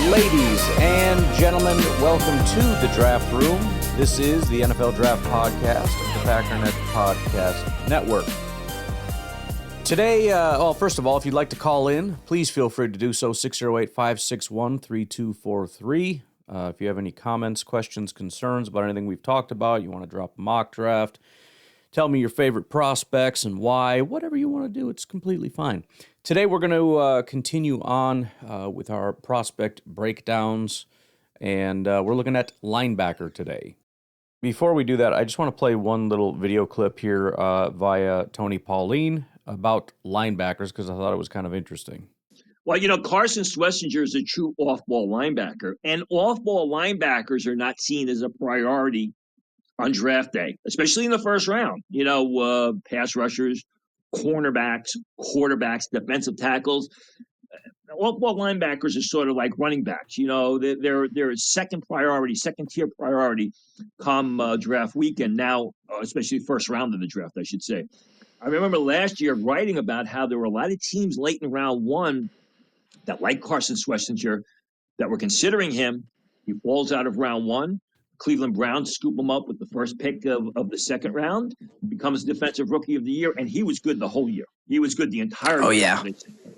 Ladies and gentlemen, welcome to the Draft Room. This is the NFL Draft Podcast of the Packernet Podcast Network. Today, first of all, if you'd like to call in, please feel free to do so, 608-561-3243. If you have any comments, questions, concerns about anything we've talked about, you want to drop a mock draft, tell me your favorite prospects and why, whatever you want to do, it's completely fine. Today we're going to continue on with our prospect breakdowns, and we're looking at linebacker today. Before we do that, I just want to play one little video clip here via Tony Pauline about linebackers because I thought it was kind of interesting. Well, Carson Schlesinger is a true off-ball linebacker, and off-ball linebackers are not seen as a priority on draft day, especially in the first round. Pass rushers, cornerbacks, quarterbacks, defensive tackles. Off-ball linebackers are sort of like running backs. They're second tier priority come draft weekend now, especially first round of the draft, I should say. I remember last year writing about how there were a lot of teams late in round one that like Carson Schlesinger that were considering him. He falls out of round one. Cleveland Browns scoop him up with the first pick of the second round, becomes Defensive Rookie of the Year, and he was good the whole year. He was good the entire year. Oh, yeah.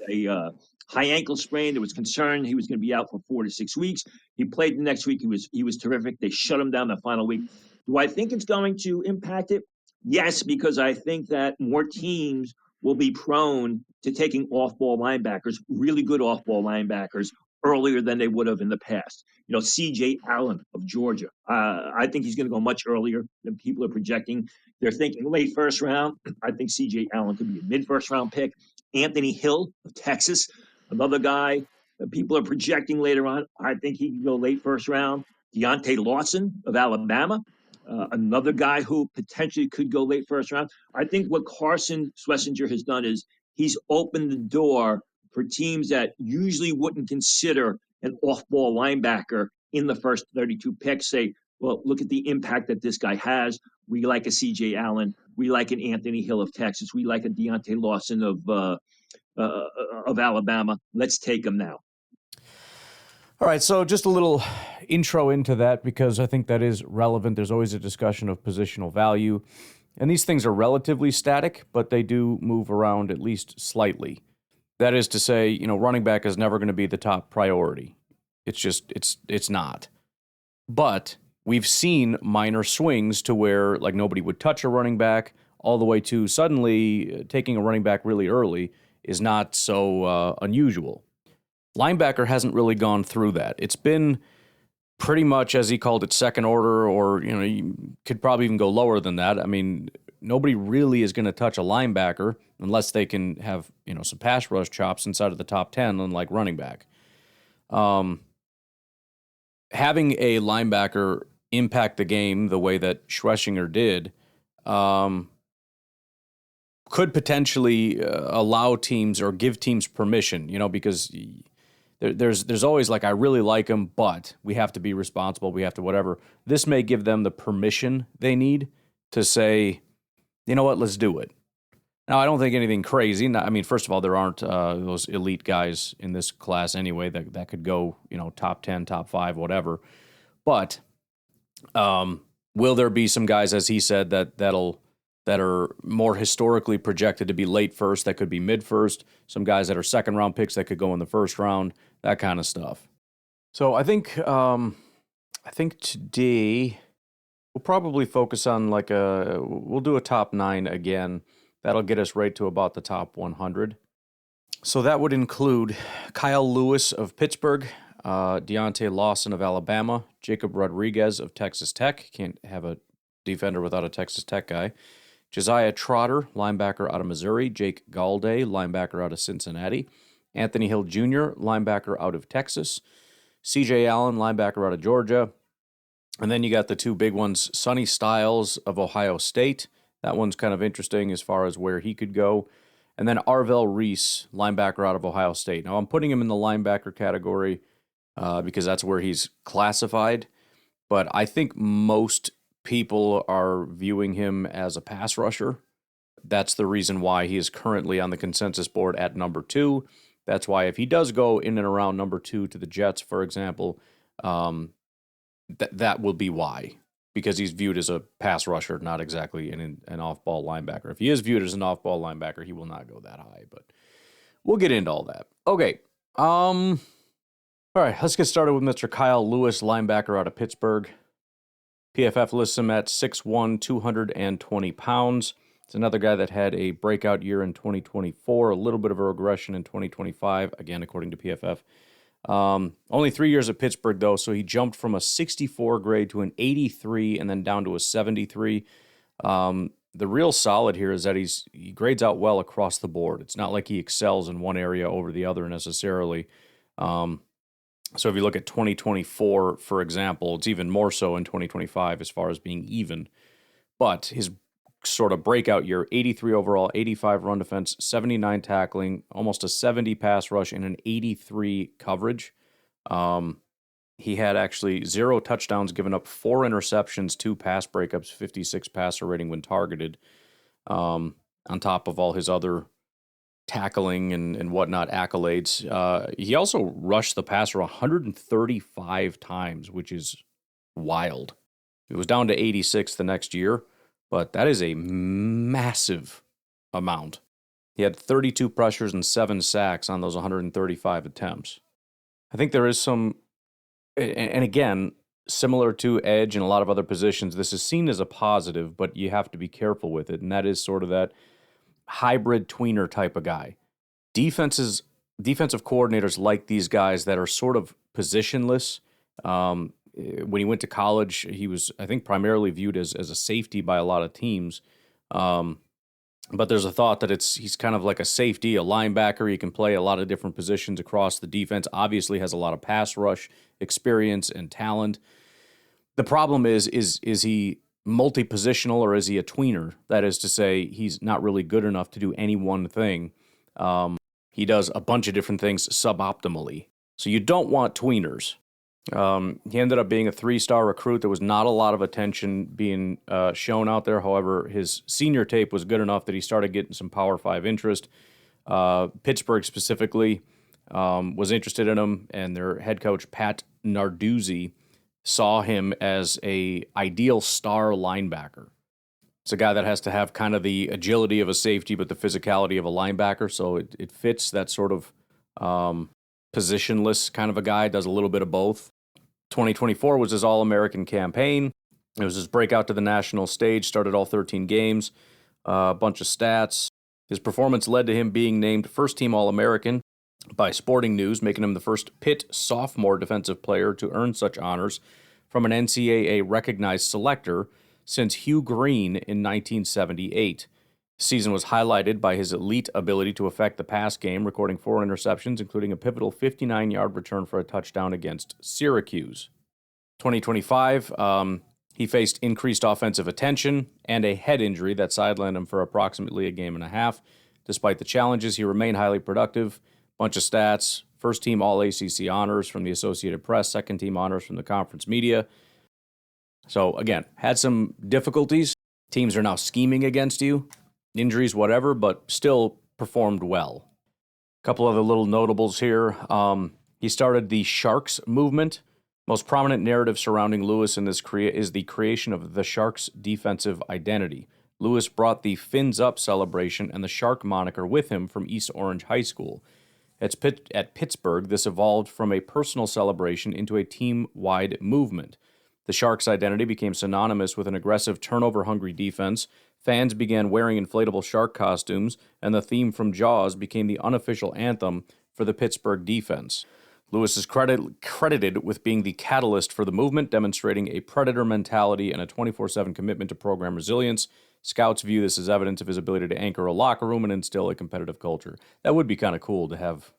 A high ankle sprain. There was concern he was going to be out for 4 to 6 weeks. He played the next week. He was terrific. They shut him down the final week. Do I think it's going to impact it? Yes, because I think that more teams will be prone to taking off-ball linebackers, really good off-ball linebackers, earlier than they would have in the past. C.J. Allen of Georgia. I think he's going to go much earlier than people are projecting. They're thinking late first round. I think C.J. Allen could be a mid-first round pick. Anthony Hill of Texas, another guy that people are projecting later on. I think he can go late first round. Deontay Lawson of Alabama, another guy who potentially could go late first round. I think what Carson Schlesinger has done is he's opened the door for teams that usually wouldn't consider an off-ball linebacker in the first 32 picks. Say, well, look at the impact that this guy has. We like a C.J. Allen. We like an Anthony Hill of Texas. We like a Deontay Lawson of Alabama. Let's take him now. All right, so just a little intro into that because I think that is relevant. There's always a discussion of positional value, and these things are relatively static, but they do move around at least slightly. That is to say, running back is never going to be the top priority. It's not. But we've seen minor swings to where like nobody would touch a running back all the way to suddenly taking a running back really early is not so unusual. Linebacker hasn't really gone through that. It's been pretty much, as he called it, second order, or you could probably even go lower than that. I mean, nobody really is going to touch a linebacker unless they can have some pass rush chops inside of the top 10, unlike running back. Having a linebacker impact the game the way that Schlesinger did could potentially allow teams or give teams permission, because there's always like, I really like him, but we have to be responsible. We have to whatever. This may give them the permission they need to say, you know what, let's do it. Now, I don't think anything crazy. I mean, first of all, there aren't those elite guys in this class anyway that could go, top 10, top 5, whatever. But will there be some guys, as he said, that are more historically projected to be late first, that could be mid first, some guys that are second round picks that could go in the first round, that kind of stuff. So I think today we'll probably focus on we'll do a top 9 again. That'll get us right to about the top 100. So that would include Kyle Lewis of Pittsburgh, Deontay Lawson of Alabama, Jacob Rodriguez of Texas Tech. Can't have a defender without a Texas Tech guy. Josiah Trotter, linebacker out of Missouri. Jake Galday, linebacker out of Cincinnati. Anthony Hill Jr., linebacker out of Texas. C.J. Allen, linebacker out of Georgia. And then you got the two big ones, Sonny Styles of Ohio State. That one's kind of interesting as far as where he could go. And then Arvell Reese, linebacker out of Ohio State. Now, I'm putting him in the linebacker category because that's where he's classified. But I think most people are viewing him as a pass rusher. That's the reason why he is currently on the consensus board at number 2. That's why if he does go in and around number 2 to the Jets, for example, that will be why. Because he's viewed as a pass rusher, not exactly an off-ball linebacker. If he is viewed as an off-ball linebacker, he will not go that high, but we'll get into all that. Okay. All right, let's get started with Mr. Kyle Lewis, linebacker out of Pittsburgh. PFF lists him at 6'1", 220 pounds. It's another guy that had a breakout year in 2024, a little bit of a regression in 2025, again, according to PFF. Only 3 years at Pittsburgh, though, so he jumped from a 64 grade to an 83 and then down to a 73. The real solid here is that he grades out well across the board. It's not like he excels in one area over the other necessarily. So if you look at 2024, for example, it's even more so in 2025 as far as being even. But his sort of breakout year, 83 overall, 85 run defense, 79 tackling, almost a 70 pass rush, and an 83 coverage. He had actually 0 touchdowns, given up 4 interceptions, 2 pass breakups, 56 passer rating when targeted, on top of all his other tackling and whatnot accolades. He also rushed the passer 135 times, which is wild. It was down to 86 the next year, but that is a massive amount. He had 32 pressures and 7 sacks on those 135 attempts. I think there is some, and again, similar to edge and a lot of other positions, this is seen as a positive, but you have to be careful with it, and that is sort of that hybrid tweener type of guy. Defensive coordinators like these guys that are sort of positionless. When he went to college, he was, I think, primarily viewed as a safety by a lot of teams. But there's a thought that he's kind of like a safety, a linebacker. He can play a lot of different positions across the defense. Obviously has a lot of pass rush experience and talent. The problem is he multi-positional or is he a tweener? That is to say, he's not really good enough to do any one thing. He does a bunch of different things suboptimally. So you don't want tweeners. He ended up being a 3-star recruit. There was not a lot of attention being shown out there. However, his senior tape was good enough that he started getting some Power 5 interest. Pittsburgh specifically was interested in him, and their head coach, Pat Narduzzi, saw him as a ideal star linebacker. It's a guy that has to have kind of the agility of a safety, but the physicality of a linebacker. So it fits that sort of positionless kind of a guy, does a little bit of both. 2024 was his All-American campaign. It was his breakout to the national stage, started all 13 games, a bunch of stats. His performance led to him being named first-team All-American by Sporting News, making him the first Pitt sophomore defensive player to earn such honors from an NCAA-recognized selector since Hugh Green in 1978. The season was highlighted by his elite ability to affect the pass game, recording 4 interceptions, including a pivotal 59-yard return for a touchdown against Syracuse. 2025, he faced increased offensive attention and a head injury that sidelined him for approximately a game and a half. Despite the challenges, he remained highly productive. Bunch of stats: first-team All-ACC honors from the Associated Press, second-team honors from the conference media. So, again, had some difficulties. Teams are now scheming against you. Injuries, whatever, but still performed well. A couple other little notables here. He started the Sharks movement. Most prominent narrative surrounding Lewis in this is the creation of the Sharks' defensive identity. Lewis brought the Fins Up celebration and the Shark moniker with him from East Orange High School. At Pittsburgh, this evolved from a personal celebration into a team-wide movement. The Sharks' identity became synonymous with an aggressive, turnover-hungry defense. Fans began wearing inflatable shark costumes, and the theme from Jaws became the unofficial anthem for the Pittsburgh defense. Lewis is credited with being the catalyst for the movement, demonstrating a predator mentality and a 24/7 commitment to program resilience. Scouts view this as evidence of his ability to anchor a locker room and instill a competitive culture. That would be kind of cool to have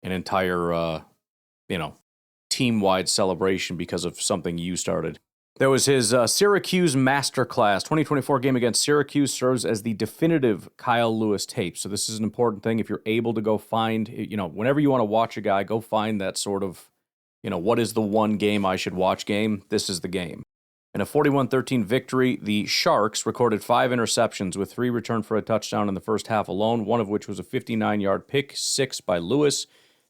an entire, team-wide celebration because of something you started. There was his Syracuse Masterclass. 2024 game against Syracuse serves as the definitive Kyle Lewis tape. So this is an important thing. If you're able to go find, whenever you want to watch a guy, go find that sort of, what is the one game I should watch game? This is the game. In a 41-13 victory, the Sharks recorded 5 interceptions with 3 returned for a touchdown in the first half alone, one of which was a 59-yard pick six by Lewis.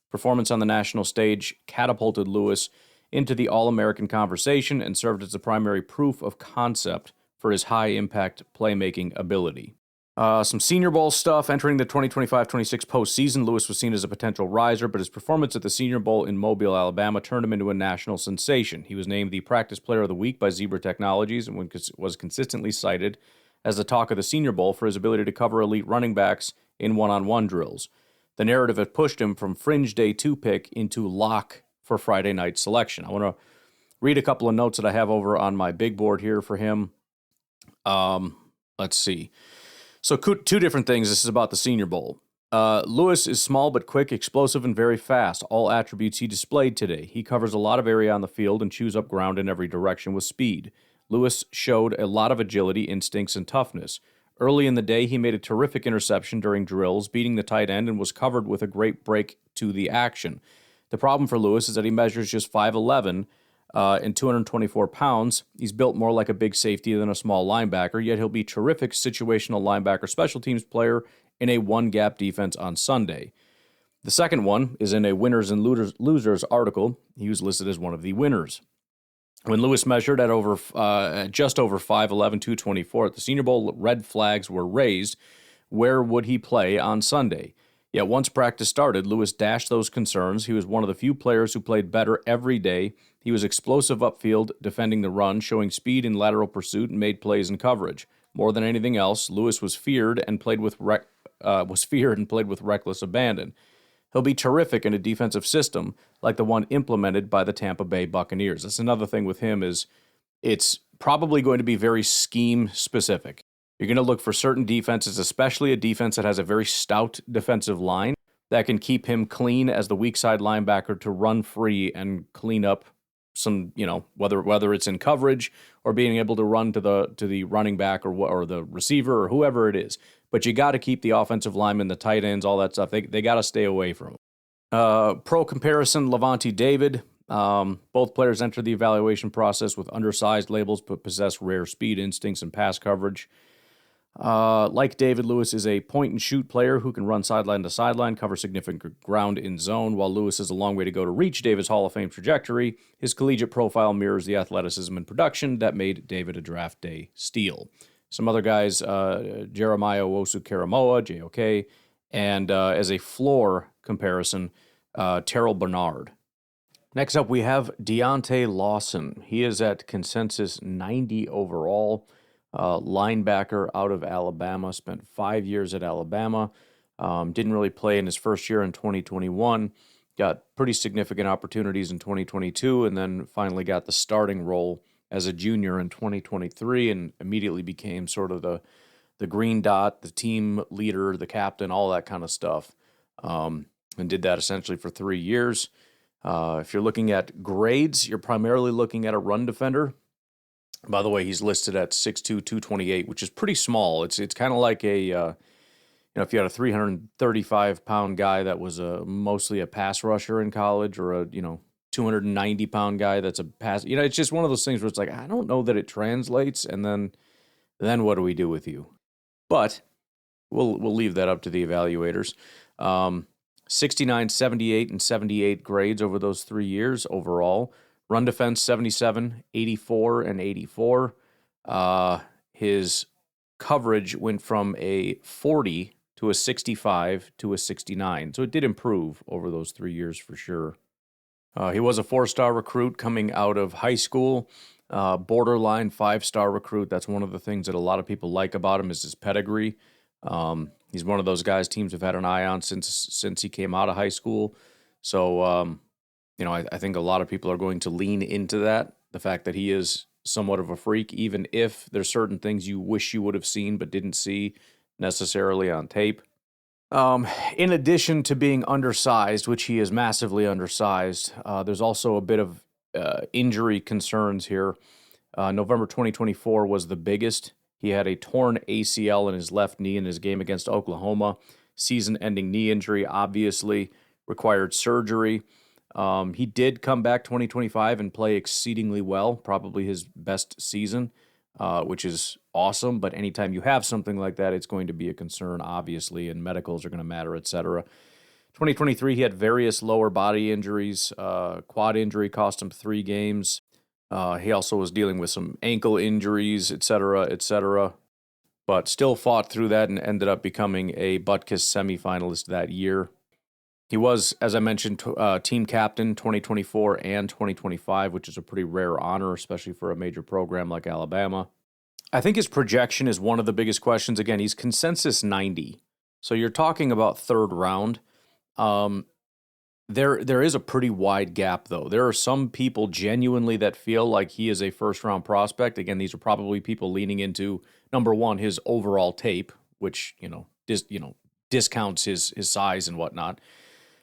Performance on the national stage catapulted Lewis into the All-American conversation and served as the primary proof of concept for his high-impact playmaking ability. Some Senior Bowl stuff. Entering the 2025-26 postseason, Lewis was seen as a potential riser, but his performance at the Senior Bowl in Mobile, Alabama, turned him into a national sensation. He was named the Practice Player of the Week by Zebra Technologies and was consistently cited as the talk of the Senior Bowl for his ability to cover elite running backs in one-on-one drills. The narrative had pushed him from fringe day 2 pick into lock for Friday night selection. I want to read a couple of notes that I have over on my big board here for him. Let's see. So 2 different things. This is about the Senior Bowl. Lewis is small but quick, explosive, and very fast, all attributes he displayed today. He covers a lot of area on the field and chews up ground in every direction with speed. Lewis showed a lot of agility, instincts, and toughness. Early in the day, he made a terrific interception during drills, beating the tight end, and was covered with a great break to the action. The problem for Lewis is that he measures just 5'11", and 224 pounds. He's built more like a big safety than a small linebacker, yet he'll be terrific situational linebacker special teams player in a one-gap defense on Sunday. The second one is in a winners and losers article. He was listed as one of the winners. When Lewis measured at just over 5'11", 224 at the Senior Bowl, red flags were raised. Where would he play on Sunday? Yet once practice started, Lewis dashed those concerns. He was one of the few players who played better every day. He was explosive upfield, defending the run, showing speed in lateral pursuit, and made plays in coverage. More than anything else, Lewis was feared and played with reckless abandon. He'll be terrific in a defensive system like the one implemented by the Tampa Bay Buccaneers. That's another thing with him is it's probably going to be very scheme specific. You're going to look for certain defenses, especially a defense that has a very stout defensive line that can keep him clean as the weak side linebacker to run free and clean up some, whether it's in coverage or being able to run to the running back or the receiver or whoever it is. But you got to keep the offensive linemen, the tight ends, all that stuff. They got to stay away from him. Pro comparison, Levante David. Both players entered the evaluation process with undersized labels but possess rare speed, instincts, and pass coverage. Like David, Lewis is a point-and-shoot player who can run sideline to sideline, cover significant ground in zone. While Lewis has a long way to go to reach David's Hall of Fame trajectory, his collegiate profile mirrors the athleticism and production that made David a draft day steal. Some other guys, Jeremiah Owusu-Karamoah, JOK, and as a floor comparison, Terrell Bernard. Next up, we have Deontay Lawson. He is at consensus 90 overall. Linebacker out of Alabama, spent 5 years at Alabama, didn't really play in his first year in 2021, got pretty significant opportunities in 2022, and then finally got the starting role as a junior in 2023 and immediately became sort of the green dot, the team leader, the captain, all that kind of stuff, and did that essentially for 3 years. If you're looking at grades, you're primarily looking at a run defender. By the way, he's listed at 6'2", 228, which is pretty small. It's kind of like if you had a 335-pound guy that was mostly a pass rusher in college, or a 290-pound guy that's a pass. It's just one of those things where it's like, I don't know that it translates, and then what do we do with you? But we'll leave that up to the evaluators. 69, 78, and 78 grades over those 3 years overall. Run defense, 77, 84, and 84. His coverage went from a 40 to a 65 to a 69. So it did improve over those 3 years for sure. He was a 4-star recruit coming out of high school. Borderline 5-star recruit. That's one of the things that a lot of people like about him is his pedigree. He's one of those guys teams have had an eye on since he came out of high school. So, I think a lot of people are going to lean into that, the fact that he is somewhat of a freak, even if there's certain things you wish you would have seen but didn't see necessarily on tape. In addition to being undersized, which he is massively undersized, there's also a bit of injury concerns here. November 2024 was the biggest. He had a torn ACL in his left knee in his game against Oklahoma. Season-ending knee injury, obviously, required surgery. He did come back 2025 and play exceedingly well, probably his best season, which is awesome. But anytime you have something like that, it's going to be a concern, obviously, and medicals are going to matter, etc. 2023, he had various lower body injuries. Quad injury cost him 3 games. He also was dealing with some ankle injuries, etc., etc., but still fought through that and ended up becoming a Butkus semifinalist that year. He was, as I mentioned, team captain 2024 and 2025, which is a pretty rare honor, especially for a major program like Alabama. I think his projection is one of the biggest questions. Again, he's consensus 90. So you're talking about third round. There is a pretty wide gap, though. There are some people genuinely that feel like he is a first-round prospect. Again, these are probably people leaning into, number one, his overall tape, which, discounts his size and whatnot,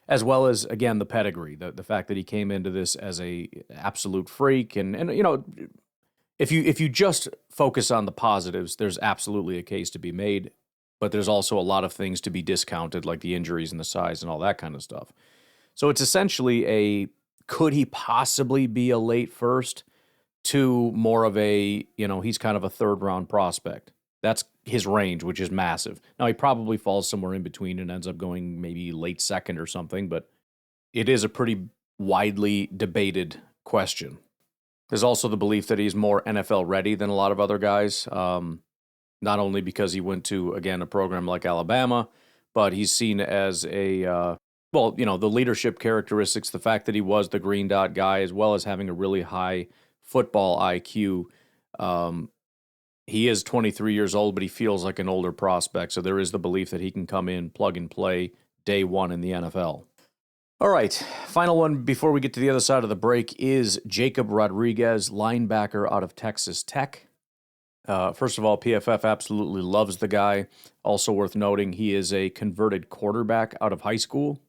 as well as, again, the pedigree, the fact that he came into this as a absolute freak. And if you just focus on the positives, there's absolutely a case to be made, but there's also a lot of things to be discounted, like the injuries and the size and all that kind of stuff. So it's essentially could he possibly be a late first, to more of he's kind of a third-round prospect. That's his range, which is massive. Now, he probably falls somewhere in between and ends up going maybe late second or something, but it is a pretty widely debated question. There's also the belief that he's more NFL ready than a lot of other guys, not only because he went to, again, a program like Alabama, but he's seen as the leadership characteristics, the fact that he was the green dot guy, as well as having a really high football IQ. He is 23 years old, but he feels like an older prospect. So there is the belief that he can come in, plug and play day one in the NFL. All right, final one before we get to the other side of the break is Jacob Rodriguez, linebacker out of Texas Tech. First of all, PFF absolutely loves the guy. Also worth noting, he is a converted quarterback out of high school.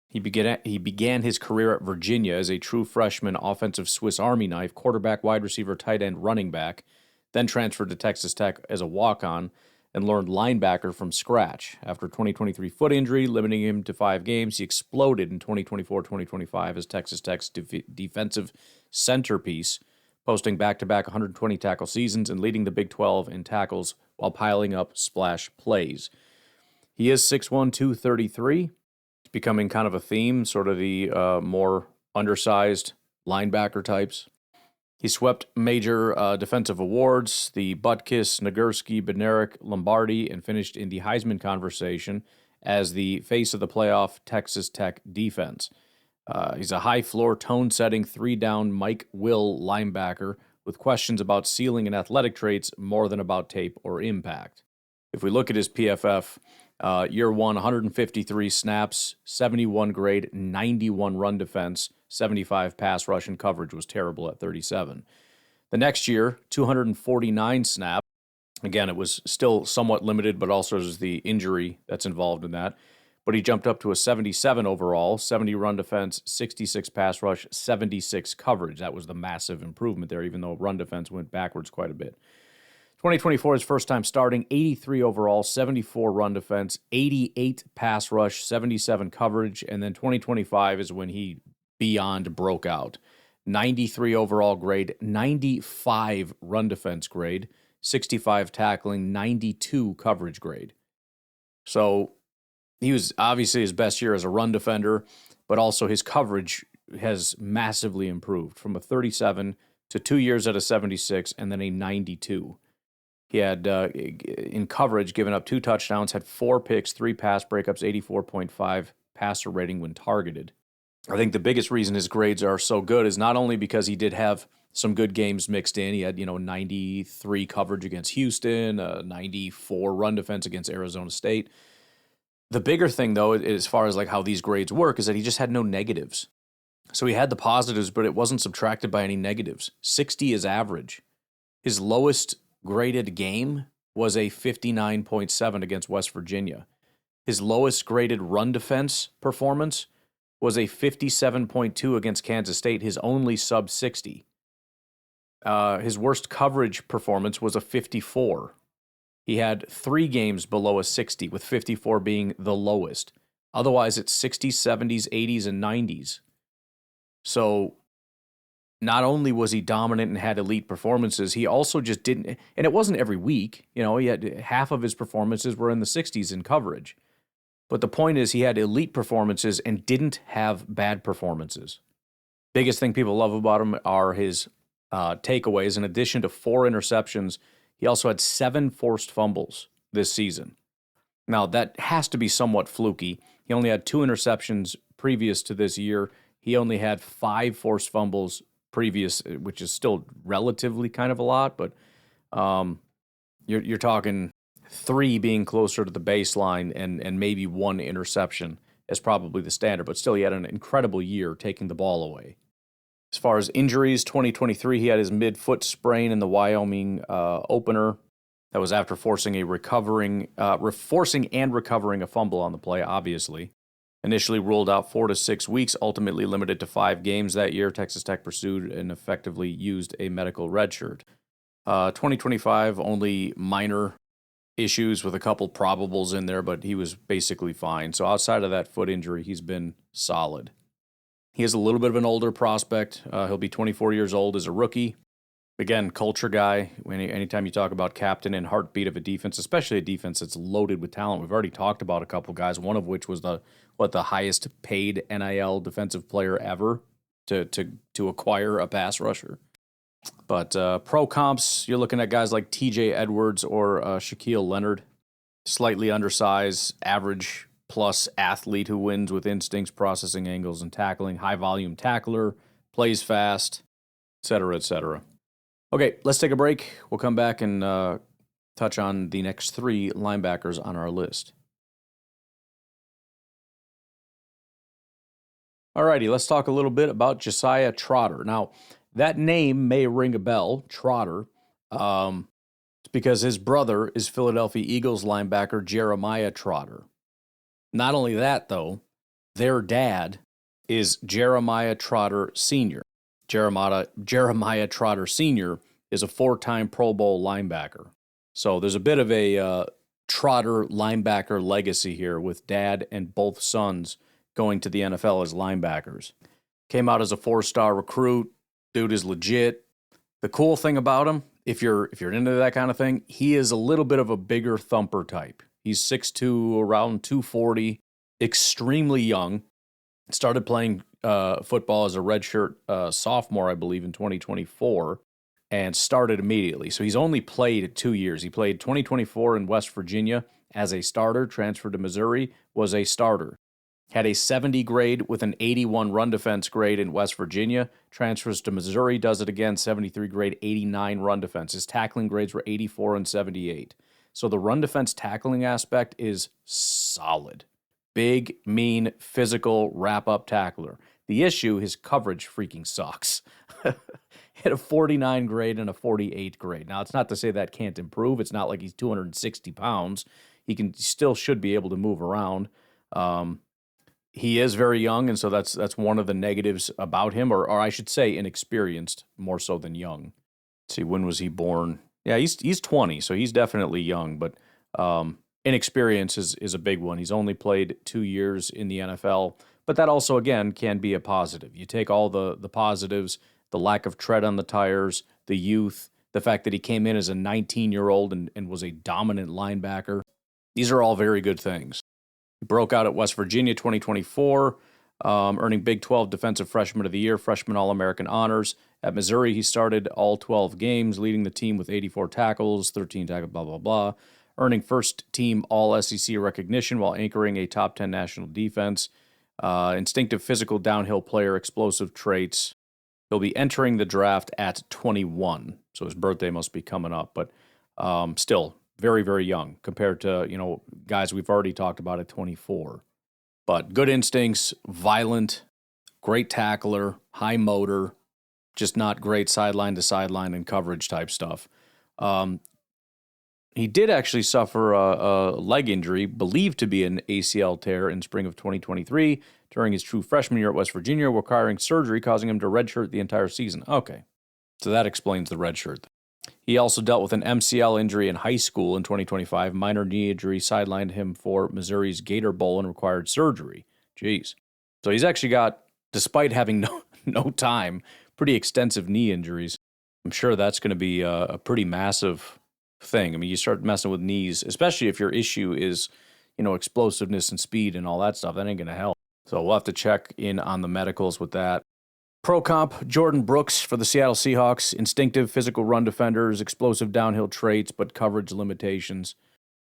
He began his career at Virginia as a true freshman offensive Swiss Army knife, quarterback, wide receiver, tight end, running back, then transferred to Texas Tech as a walk-on and learned linebacker from scratch. After a 2023 foot injury, limiting him to 5 games, he exploded in 2024-2025 as Texas Tech's defensive centerpiece, posting back-to-back 120 tackle seasons and leading the Big 12 in tackles while piling up splash plays. He is 6'1", 233. It's becoming kind of a theme, sort of the more undersized linebacker types. He swept major defensive awards, the Butkus, Nagurski, Bednarik, Lombardi, and finished in the Heisman conversation as the face of the playoff Texas Tech defense. He's a high-floor, tone-setting, 3-down Mike Will linebacker with questions about ceiling and athletic traits more than about tape or impact. If we look at his PFF, year one, 153 snaps, 71 grade, 91 run defense, 75 pass rush, and coverage was terrible at 37. The next year, 249 snaps. Again, it was still somewhat limited, but also there's the injury that's involved in that. But he jumped up to a 77 overall, 70 run defense, 66 pass rush, 76 coverage. That was the massive improvement there, even though run defense went backwards quite a bit. 2024, his first time starting, 83 overall, 74 run defense, 88 pass rush, 77 coverage, and then 2025 is when he beyond broke out. 93 overall grade, 95 run defense grade, 65 tackling, 92 coverage grade. So he was obviously his best year as a run defender, but also his coverage has massively improved from a 37 to 2 years at a 76 and then a 92. He had, in coverage, given up 2 touchdowns, had 4 picks, 3 pass breakups, 84.5 passer rating when targeted. I think the biggest reason his grades are so good is not only because he did have some good games mixed in. He had, 93 coverage against Houston, 94 run defense against Arizona State. The bigger thing, though, as far as like how these grades work, is that he just had no negatives. So he had the positives, but it wasn't subtracted by any negatives. 60 is average. His lowest graded game was a 59.7 against West Virginia. His lowest graded run defense performance was a 57.2 against Kansas State, his only sub 60. His worst coverage performance was a 54. He had 3 games below a 60, with 54 being the lowest. Otherwise, it's 60s, 70s, 80s, and 90s. So not only was he dominant and had elite performances, he also just didn't, and it wasn't every week. He had half of his performances were in the 60s in coverage. But the point is he had elite performances and didn't have bad performances. Biggest thing people love about him are his takeaways. In addition to 4 interceptions, he also had 7 forced fumbles this season. Now, that has to be somewhat fluky. He only had 2 interceptions previous to this year. He only had 5 forced fumbles previous, which is still relatively kind of a lot, but you're talking 3 being closer to the baseline and maybe 1 interception as probably the standard, but still he had an incredible year taking the ball away. As far as injuries, 2023, he had his mid-foot sprain in the Wyoming opener. That was after forcing and recovering a fumble on the play, obviously. Initially ruled out 4 to 6 weeks, ultimately limited to 5 games that year. Texas Tech pursued and effectively used a medical redshirt. 2025, only minor issues with a couple probables in there, but he was basically fine. So outside of that foot injury, he's been solid. He is a little bit of an older prospect. He'll be 24 years old as a rookie. Again, culture guy. Anytime you talk about captain and heartbeat of a defense, especially a defense that's loaded with talent, we've already talked about a couple guys, one of which was the highest paid NIL defensive player ever to acquire a pass rusher. But pro comps, you're looking at guys like TJ Edwards or Shaquille Leonard, slightly undersized, average plus athlete who wins with instincts, processing angles, and tackling, high volume tackler, plays fast, etc., etc. Okay, let's take a break. We'll come back and touch on the next 3 linebackers on our list. Alrighty, let's talk a little bit about Josiah Trotter. Now, that name may ring a bell, Trotter, because his brother is Philadelphia Eagles linebacker Jeremiah Trotter. Not only that, though, their dad is Jeremiah Trotter Sr. Jeremiah Trotter Sr. is a 4-time Pro Bowl linebacker. So there's a bit of a Trotter linebacker legacy here with dad and both sons going to the NFL as linebackers. Came out as a 4-star recruit. Dude is legit. The cool thing about him, if you're into that kind of thing, he is a little bit of a bigger thumper type. He's 6'2", around 240, extremely young. Started playing football as a redshirt sophomore, I believe, in 2024, and started immediately. So he's only played 2 years. He played 2024 in West Virginia as a starter, transferred to Missouri, was a starter. Had a 70 grade with an 81 run defense grade in West Virginia, transfers to Missouri, does it again, 73 grade, 89 run defense. His tackling grades were 84 and 78. So the run defense tackling aspect is solid. Big, mean, physical, wrap-up tackler. The issue, his coverage freaking sucks. He had a 49 grade and a 48 grade. Now, it's not to say that can't improve. It's not like he's 260 pounds. He still should be able to move around. He is very young, and so that's one of the negatives about him, or I should say inexperienced, more so than young. Let's see, when was he born? Yeah, he's 20, so he's definitely young, but inexperience is a big one. He's only played 2 years in the NFL, but that also, again, can be a positive. You take all the positives, the lack of tread on the tires, the youth, the fact that he came in as a 19-year-old and was a dominant linebacker. These are all very good things. He broke out at West Virginia 2024, earning Big 12 Defensive Freshman of the Year, Freshman All-American honors. At Missouri, he started all 12 games, leading the team with 84 tackles, 13 tackles, blah, blah, blah, earning first-team All-SEC recognition while anchoring a top 10 national defense. Instinctive physical downhill player, explosive traits. He'll be entering the draft at 21, so his birthday must be coming up, but still very, very young compared to, guys we've already talked about at 24. But good instincts, violent, great tackler, high motor, just not great sideline to sideline and coverage type stuff. He did actually suffer a leg injury, believed to be an ACL tear in spring of 2023 during his true freshman year at West Virginia, requiring surgery, causing him to redshirt the entire season. Okay, so that explains the redshirt. He also dealt with an MCL injury in high school in 2025. Minor knee injury sidelined him for Missouri's Gator Bowl and required surgery. Jeez. So he's actually got, despite having no time. Pretty extensive knee injuries. I'm sure that's going to be a pretty massive thing. I mean, you start messing with knees, especially if your issue is, explosiveness and speed and all that stuff. That ain't going to help. So we'll have to check in on the medicals with that. Pro comp, Jordan Brooks for the Seattle Seahawks. Instinctive physical run defenders, explosive downhill traits, but coverage limitations.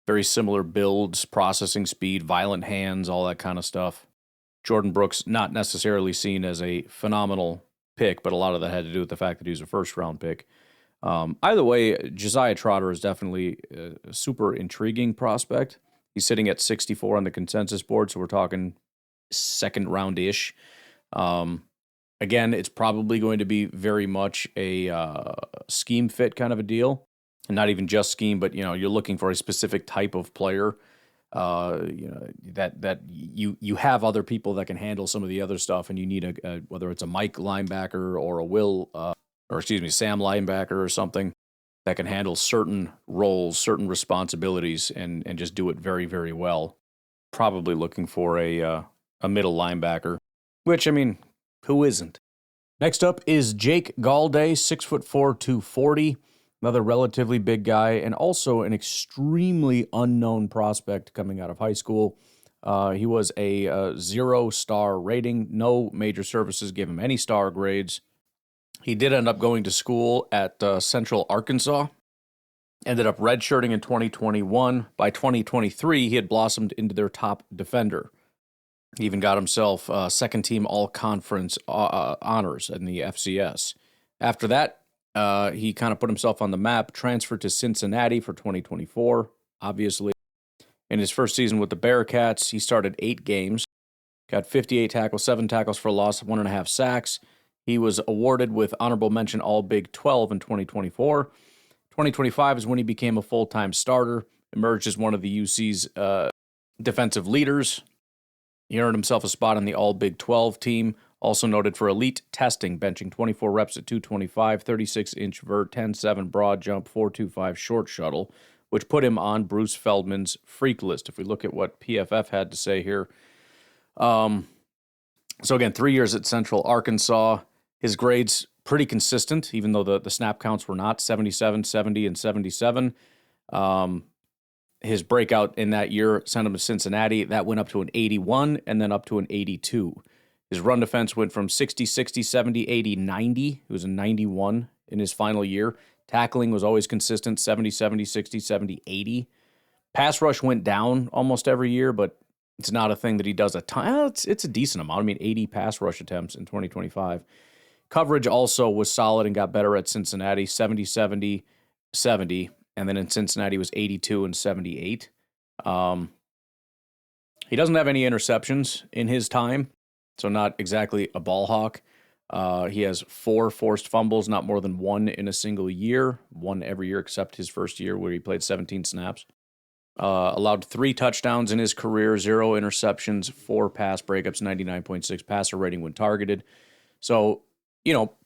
Very similar builds, processing speed, violent hands, all that kind of stuff. Jordan Brooks, not necessarily seen as a phenomenal pick, but a lot of that had to do with the fact that he was a first-round pick. Either way, Josiah Trotter is definitely a super intriguing prospect. He's sitting at 64 on the consensus board, so we're talking second round-ish. Again, it's probably going to be very much a scheme fit kind of a deal. And not even just scheme, but, you're looking for a specific type of player. That you have other people that can handle some of the other stuff, and you need whether it's a Mike linebacker or a Sam linebacker or something that can handle certain roles, certain responsibilities, and just do it very, very well. Probably looking for a middle linebacker, which, I mean, who isn't? Next up is Jake Galday, 6'4", 240. Another relatively big guy, and also an extremely unknown prospect coming out of high school. He was a 0-star rating. No major services gave him any star grades. He did end up going to school at Central Arkansas. Ended up redshirting in 2021. By 2023, he had blossomed into their top defender. He even got himself second-team all-conference honors in the FCS. After that, he kind of put himself on the map, transferred to Cincinnati for 2024, obviously. In his first season with the Bearcats, he started 8 games, got 58 tackles, 7 tackles for a loss, 1.5 sacks. He was awarded with honorable mention All-Big 12 in 2024. 2025 is when he became a full-time starter, emerged as one of the UC's defensive leaders. He earned himself a spot on the All-Big 12 team, also noted for elite testing, benching 24 reps at 225, 36-inch vert, 10-7 broad jump, 425 short shuttle, which put him on Bruce Feldman's freak list. If we look at what PFF had to say here. So again, 3 years at Central Arkansas. His grades pretty consistent, even though the snap counts were not 77, 70, and 77. His breakout in that year sent him to Cincinnati. That went up to an 81 and then up to an 82. His run defense went from 60, 60, 70, 80, 90. He was a 91 in his final year. Tackling was always consistent, 70, 70, 60, 70, 80. Pass rush went down almost every year, but it's not a thing that he does a ton. It's a decent amount. I mean, 80 pass rush attempts in 2025. Coverage also was solid and got better at Cincinnati, 70, 70, 70. And then in Cincinnati was 82 and 78. He doesn't have any interceptions in his time, so not exactly a ball hawk. He has 4 forced fumbles, not more than 1 in a single year, 1 every year except his first year where he played 17 snaps. Allowed 3 touchdowns in his career, 0 interceptions, 4 pass breakups, 99.6 passer rating when targeted. So,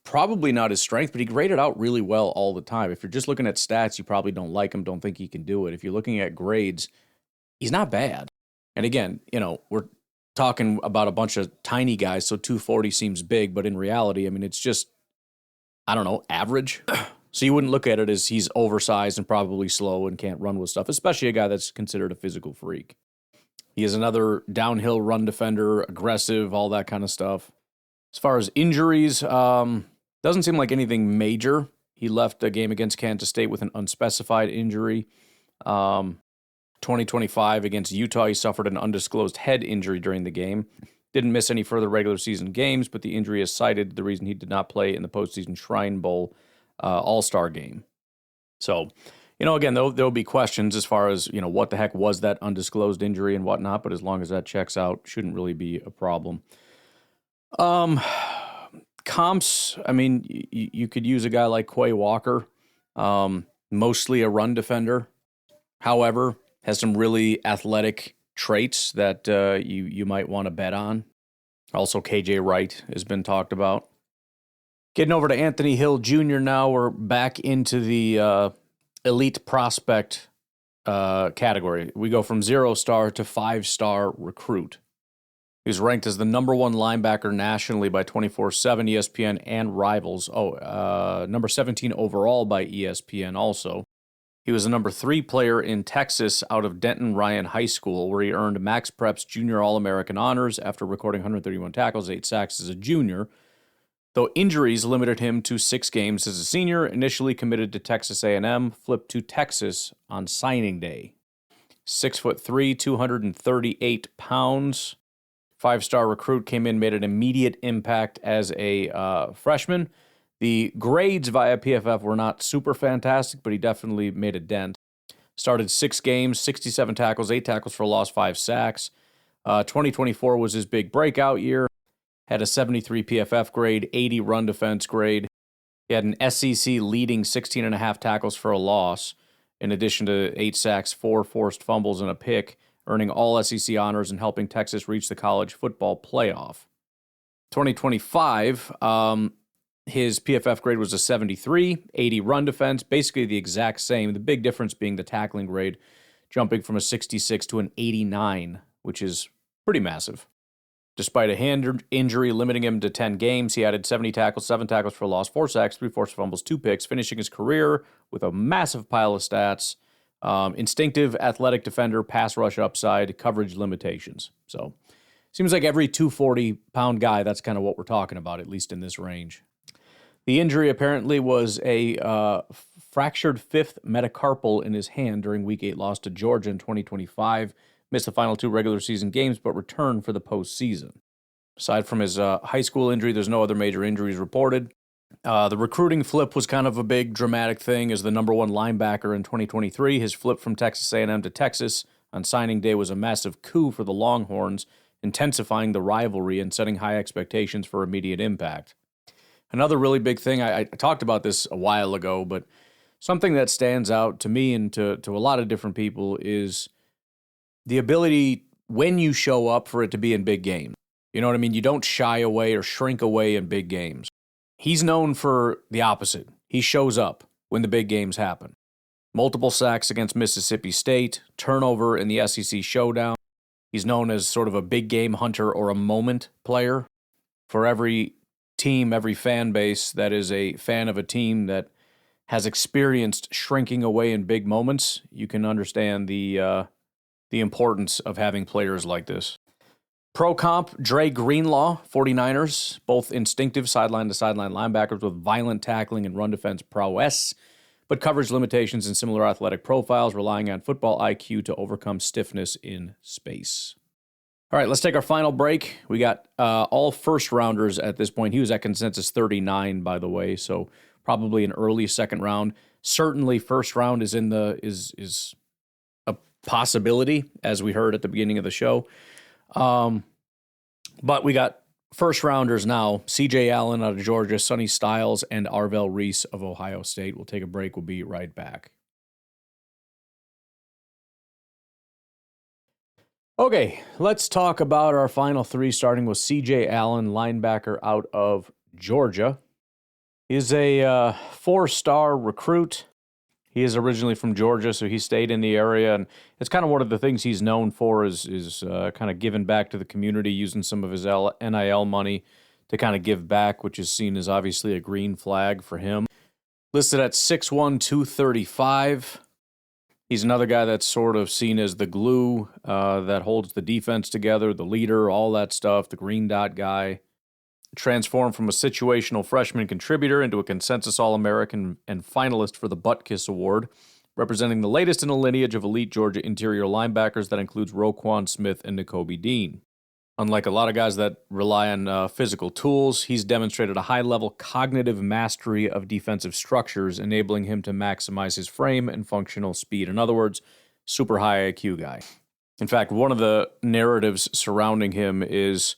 probably not his strength, but he graded out really well all the time. If you're just looking at stats, you probably don't like him, don't think he can do it. If you're looking at grades, he's not bad. And again, we're talking about a bunch of tiny guys, so 240 seems big, but in reality, I mean, it's just, average. So you wouldn't look at it as he's oversized and probably slow and can't run with stuff, especially a guy that's considered a physical freak. He is another downhill run defender, aggressive, all that kind of stuff. As far as injuries, doesn't seem like anything major. He left a game against Kansas State with an unspecified injury. 2025 against Utah, he suffered an undisclosed head injury during the game. Didn't miss any further regular season games, but the injury is cited the reason he did not play in the postseason Shrine Bowl All-Star game. So, again, there'll be questions as far as, what the heck was that undisclosed injury and whatnot, but as long as that checks out, shouldn't really be a problem. Comps, I mean, you could use a guy like Quay Walker, mostly a run defender. However, has some really athletic traits that you might want to bet on. Also, KJ Wright has been talked about. Getting over to Anthony Hill Jr. now, we're back into the elite prospect category. We go from 0-star to 5-star recruit. He was ranked as the number 1 linebacker nationally by 24/7, ESPN, and Rivals. Number 17 overall by ESPN also. He was the number 3 player in Texas out of Denton Ryan High School, where he earned Max Prep's Junior All-American honors after recording 131 tackles, 8 sacks as a junior. Though injuries limited him to 6 games as a senior, initially committed to Texas A&M, flipped to Texas on signing day. 6'3", 238 pounds. 5-star recruit, came in, made an immediate impact as a freshman. The grades via PFF were not super fantastic, but he definitely made a dent. Started 6 games, 67 tackles, 8 tackles for a loss, 5 sacks. 2024 was his big breakout year. Had a 73 PFF grade, 80 run defense grade. He had an SEC leading 16.5 tackles for a loss, in addition to 8 sacks, 4 forced fumbles, and a pick, earning all SEC honors and helping Texas reach the college football playoff. 2025, his PFF grade was a 73, 80 run defense, basically the exact same. The big difference being the tackling grade, jumping from a 66 to an 89, which is pretty massive. Despite a hand injury limiting him to 10 games, he added 70 tackles, 7 tackles for a loss, 4 sacks, 3 forced fumbles, 2 picks, finishing his career with a massive pile of stats. Instinctive, athletic defender, pass rush upside, coverage limitations. So, seems like every 240-pound guy, that's kind of what we're talking about, at least in this range. The injury apparently was a fractured 5th metacarpal in his hand during Week 8 loss to Georgia in 2025. Missed the final 2 regular season games, but returned for the postseason. Aside from his high school injury, there's no other major injuries reported. The recruiting flip was kind of a big dramatic thing as the number 1 linebacker in 2023. His flip from Texas A&M to Texas on signing day was a massive coup for the Longhorns, intensifying the rivalry and setting high expectations for immediate impact. Another really big thing, I talked about this a while ago, but something that stands out to me and to a lot of different people is the ability, when you show up, for it to be in big games. You know what I mean? You don't shy away or shrink away in big games. He's known for the opposite. He shows up when the big games happen. Multiple sacks against Mississippi State, turnover in the SEC showdown. He's known as sort of a big game hunter or a moment player. For every team, every fan base that is a fan of a team that has experienced shrinking away in big moments, you can understand the importance of having players like this. Pro comp, Dre Greenlaw, 49ers, both instinctive sideline-to-sideline linebackers with violent tackling and run defense prowess, but coverage limitations and similar athletic profiles, relying on football IQ to overcome stiffness in space. All right, let's take our final break. We got all first-rounders at this point. He was at consensus 39, by the way, so probably an early second round. Certainly first round is is a possibility, as we heard at the beginning of the show. But we got first rounders now. C.J. Allen out of Georgia, Sonny Styles, and Arvell Reese of Ohio State. We'll take a break. We'll be right back. Okay, let's talk about our final 3, starting with C.J. Allen, linebacker out of Georgia. He's a 4-star recruit. He is originally from Georgia, so he stayed in the area, and it's kind of one of the things he's known for is kind of giving back to the community, using some of his NIL money to kind of give back, which is seen as obviously a green flag for him. Listed at 6'1", 235. He's another guy that's sort of seen as the glue that holds the defense together, the leader, all that stuff, the green dot guy. Transformed from a situational freshman contributor into a consensus All-American and finalist for the Butkus Award, representing the latest in a lineage of elite Georgia interior linebackers that includes Roquan Smith and Nakobe Dean. Unlike a lot of guys that rely on physical tools, he's demonstrated a high-level cognitive mastery of defensive structures, enabling him to maximize his frame and functional speed. In other words, super high IQ guy. In fact, one of the narratives surrounding him is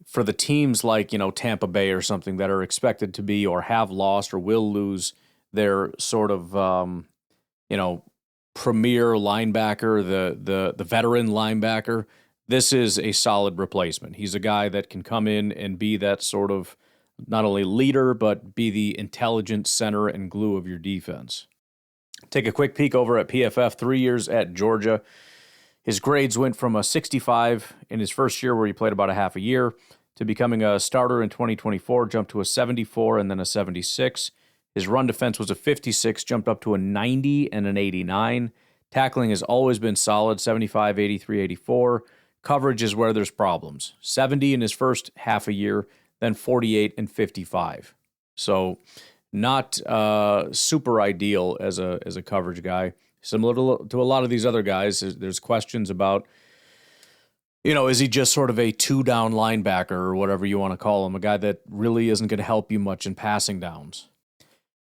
for the teams like, Tampa Bay or something that are expected to be or have lost or will lose their sort of, premier linebacker, the veteran linebacker, this is a solid replacement. He's a guy that can come in and be that sort of not only leader, but be the intelligent center and glue of your defense. Take a quick peek over at PFF, 3 years at Georgia. His grades went from a 65 in his first year, where he played about a half a year, to becoming a starter in 2024, jumped to a 74 and then a 76. His run defense was a 56, jumped up to a 90 and an 89. Tackling has always been solid, 75, 83, 84. Coverage is where there's problems. 70 in his first half a year, then 48 and 55. So not super ideal as a coverage guy. Similar to a lot of these other guys, there's questions about, is he just sort of a two-down linebacker or whatever you want to call him, a guy that really isn't going to help you much in passing downs.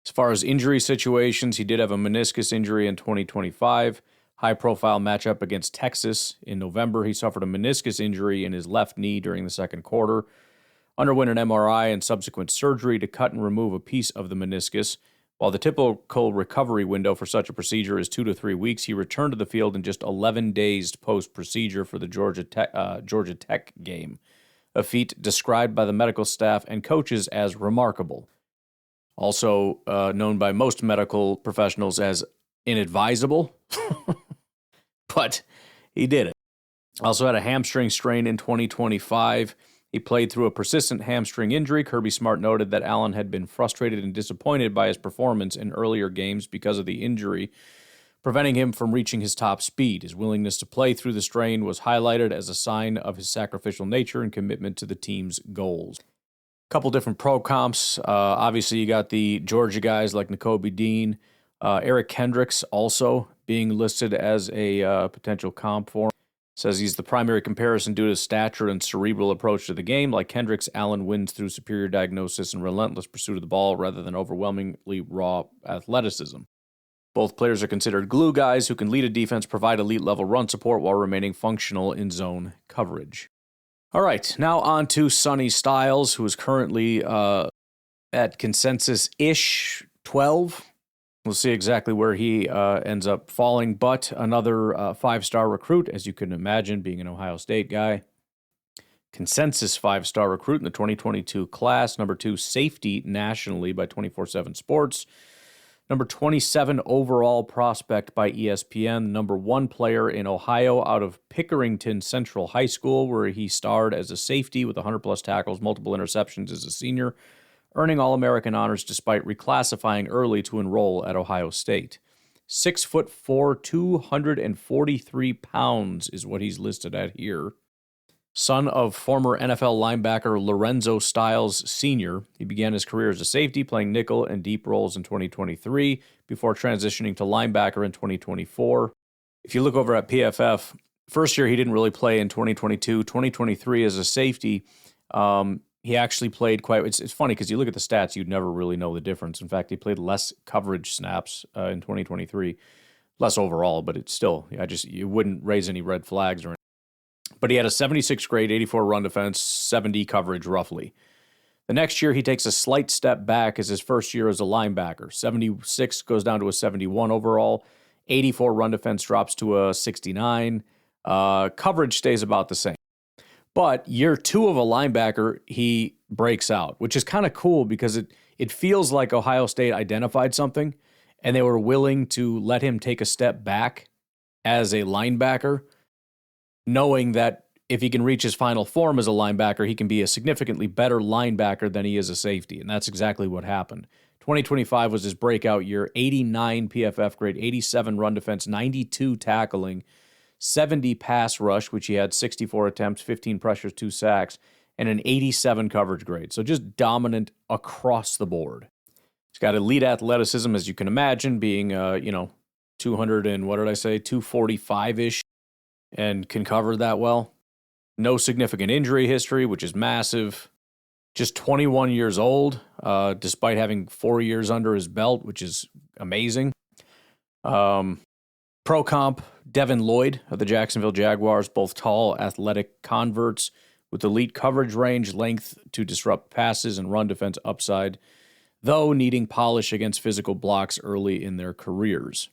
As far as injury situations, he did have a meniscus injury in 2025. High-profile matchup against Texas in November. He suffered a meniscus injury in his left knee during the second quarter. Underwent an MRI and subsequent surgery to cut and remove a piece of the meniscus. While the typical recovery window for such a procedure is 2 to 3 weeks, he returned to the field in just 11 days post-procedure for the Georgia Tech game, a feat described by the medical staff and coaches as remarkable. Also known by most medical professionals as inadvisable, but he did it. Also had a hamstring strain in 2025. He played through a persistent hamstring injury. Kirby Smart noted that Allen had been frustrated and disappointed by his performance in earlier games because of the injury, preventing him from reaching his top speed. His willingness to play through the strain was highlighted as a sign of his sacrificial nature and commitment to the team's goals. A couple different pro comps. Obviously, you got the Georgia guys like Nakobe Dean. Eric Kendricks also being listed as a potential comp for him. Says he's the primary comparison due to his stature and cerebral approach to the game. Like Kendricks, Allen wins through superior diagnosis and relentless pursuit of the ball rather than overwhelmingly raw athleticism. Both players are considered glue guys who can lead a defense, provide elite-level run support while remaining functional in zone coverage. All right, now on to Sonny Styles, who is currently at consensus-ish 12. We'll see exactly where he ends up falling, but another five-star recruit, as you can imagine, being an Ohio State guy. Consensus five-star recruit in the 2022 class. Number 2 safety nationally by 24/7 Sports. Number 27 overall prospect by ESPN. Number 1 player in Ohio out of Pickerington Central High School, where he starred as a safety with 100-plus tackles, multiple interceptions as a senior, earning All-American honors despite reclassifying early to enroll at Ohio State. 6'4", 243 pounds is what he's listed at here. Son of former NFL linebacker Lorenzo Styles Sr., he began his career as a safety, playing nickel and deep roles in 2023 before transitioning to linebacker in 2024. If you look over at PFF, first year he didn't really play in 2022. 2023 as a safety, he actually played quite. It's funny because you look at the stats, you'd never really know the difference. In fact, he played less coverage snaps in 2023, less overall, but it's still, you wouldn't raise any red flags or anything. But he had a 76 grade, 84 run defense, 70 coverage roughly. The next year, he takes a slight step back as his first year as a linebacker. 76 goes down to a 71 overall. 84 run defense drops to a 69. Coverage stays about the same. But year 2 of a linebacker, he breaks out, which is kind of cool because it feels like Ohio State identified something and they were willing to let him take a step back as a linebacker, knowing that if he can reach his final form as a linebacker, he can be a significantly better linebacker than he is a safety. And that's exactly what happened. 2025 was his breakout year, 89 PFF grade, 87 run defense, 92 tackling, 70 pass rush, which he had 64 attempts, 15 pressures, 2 sacks, and an 87 coverage grade. So just dominant across the board. He's got elite athleticism, as you can imagine, being, 200 and, 245-ish, and can cover that well. No significant injury history, which is massive. Just 21 years old, despite having 4 years under his belt, which is amazing. Pro comp, Devin Lloyd of the Jacksonville Jaguars, both tall, athletic converts with elite coverage range, length to disrupt passes, and run defense upside, though needing polish against physical blocks early in their careers.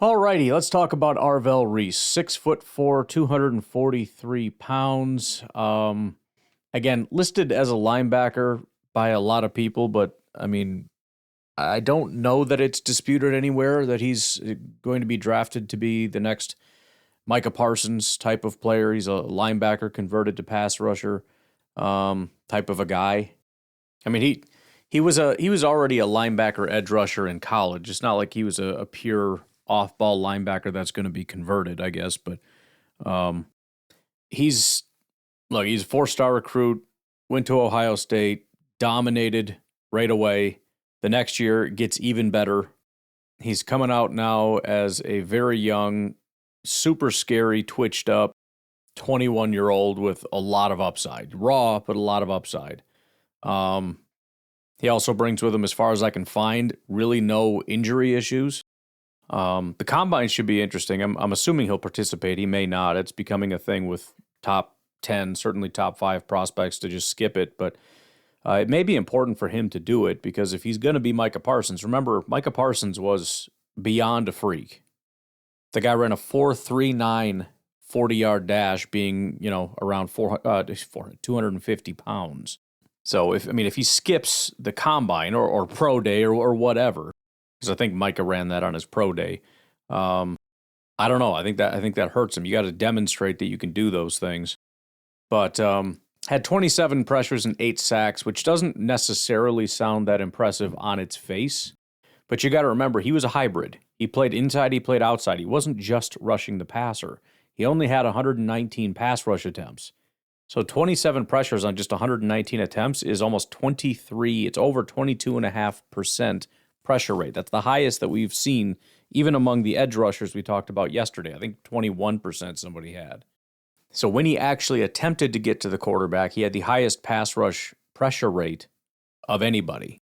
Alrighty, let's talk about Arvell Reese. 6'4", 243 pounds. Again, listed as a linebacker by a lot of people, but I don't know that it's disputed anywhere that he's going to be drafted to be the next Micah Parsons type of player. He's a linebacker converted to pass rusher type of a guy. I mean, he was already a linebacker edge rusher in college. It's not like he was a pure off-ball linebacker that's going to be converted, I guess. But he's a 4-star recruit, went to Ohio State, dominated right away. The next year gets even better. He's coming out now as a very young, super scary, twitched up 21-year-old with a lot of upside. Raw, but a lot of upside. He also brings with him, as far as I can find, really no injury issues. The combine should be interesting. I'm assuming he'll participate. He may not. It's becoming a thing with top 10, certainly top 5 prospects to just skip it. But it may be important for him to do it because if he's going to be Micah Parsons, remember, Micah Parsons was beyond a freak. The guy ran a 4.39 40-yard dash, being around 250 pounds. So if he skips the combine or pro day or whatever, because I think Micah ran that on his pro day. I don't know. I think that hurts him. You got to demonstrate that you can do those things. But had 27 pressures and 8 sacks, which doesn't necessarily sound that impressive on its face. But you got to remember, he was a hybrid. He played inside, he played outside. He wasn't just rushing the passer. He only had 119 pass rush attempts. So 27 pressures on just 119 attempts is almost 23. It's over 22.5% pressure rate. That's the highest that we've seen, even among the edge rushers we talked about yesterday. I think 21% somebody had. So when he actually attempted to get to the quarterback, he had the highest pass rush pressure rate of anybody.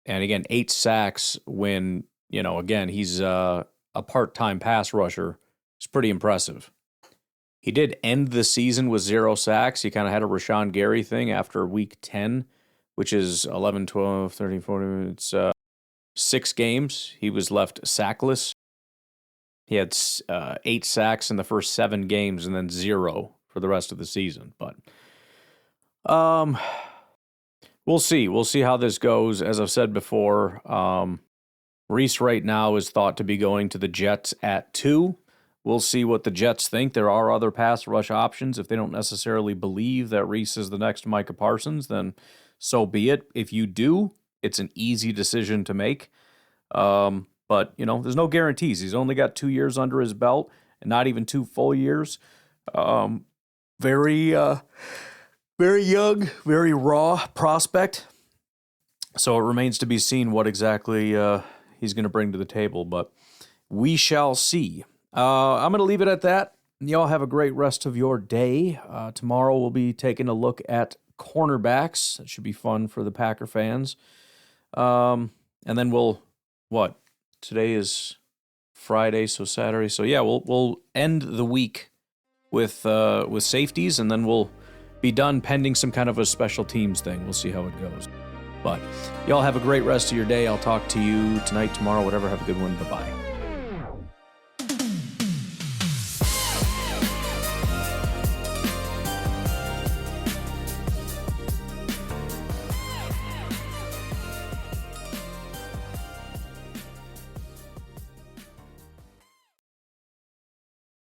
And again, 8 sacks when, again, he's a part-time pass rusher. It's pretty impressive. He did end the season with 0 sacks. He kind of had a Rashawn Gary thing after week 10, which is 11, 12, 13, 14. It's 6 games. He was left sackless. He had 8 sacks in the first 7 games and then 0 for the rest of the season. But we'll see. We'll see how this goes. As I've said before, Reese right now is thought to be going to the Jets at 2. We'll see what the Jets think. There are other pass rush options. If they don't necessarily believe that Reese is the next Micah Parsons, then so be it. If you do, it's an easy decision to make. But, there's no guarantees. He's only got 2 years under his belt and not even 2 full years. Very young, very raw prospect. So it remains to be seen what exactly he's going to bring to the table, but we shall see. I'm going to leave it at that. Y'all have a great rest of your day. Tomorrow we'll be taking a look at cornerbacks. That should be fun for the Packer fans. And then today is Friday, so Saturday. So yeah, we'll end the week with safeties, and then we'll be done pending some kind of a special teams thing. We'll see how it goes. But y'all have a great rest of your day. I'll talk to you tonight, tomorrow, whatever. Have a good one. Bye-bye.